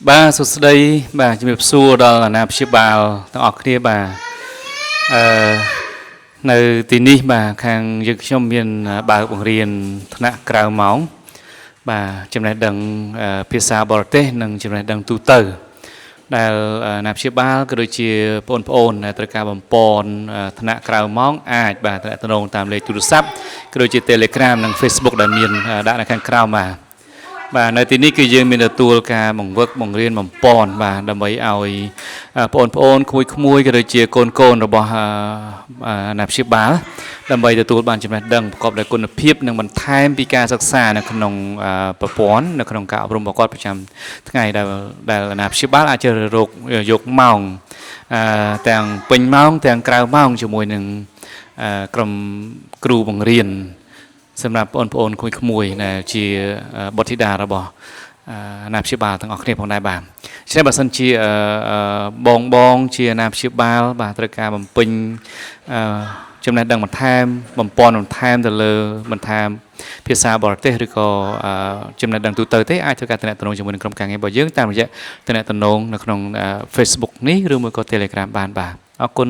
Ba số đây bà chỉ nghiệp xua đó là nạp xếp bào tao học kia bà nơi tí ní bà khang dực trong miền bà bằng riêng nạ cào móng bà trong này đằng phía xa bờ tê nâng trong này đằng tu tửដែលណាប់ជាបាលក៏ដូចជាបងប្អូនត្រូវការបំពន់ឋានៈក្រៅម៉ោងអាចបាទតំណងតាមលេខទូរស័ព្ទក៏ដូចជា Telegram និង Facebook ដែលមានដាក់នៅខាងក្រោមបាទនៅទីនេះគឺយើងមានទទួលការបង្វឹកបង្រៀនបំពន់បាទដើម្បីឲ្យបងប្អូនក្មួយៗក៏ដូចជាកូនរបស់ណាប់ជាបាលដើម្បីទទួលបានចំណេះដឹងប្រកបដោយគុណភាពនិងបន្ថែមពីការសិក្សានៅក្នុងប្រព័ន្ធនៅក្នុងការអប់រំរបស់គាត់ប្រចាំថ្ងៃដែលណាប់ជាបាលអាចจะរកយកម៉ោងទាំងពេញម៉ោងទាំងក្រៅម៉ោងជាមួយនឹងក្រុមគ្រូបង្រៀនសម្រាប់បងប្អូនក្មួយៗដែលជាបុត្រធីតារបស់អាណាព្យាបាលទាំងអស់គ្នាផងដែរបាទฉะนั้นបើសិនជាបងជាអាណាព្យាបាលបាទត្រូវការបំពេញចំណេះដឹងបន្ថែមបំពន់បន្ថែមទៅលើបន្ថែមភាសាបរទេសឬក៏ចំណេះដឹងទូទៅទេអាចធ្វើការទំនាក់ទំនងជាមួយនឹងក្រុមការងាររបស់យើងតាមរយៈទំនាក់ទំនងនៅក្នុង Facebook នេះឬមួយក៏ Telegram បានបាទអរគុណ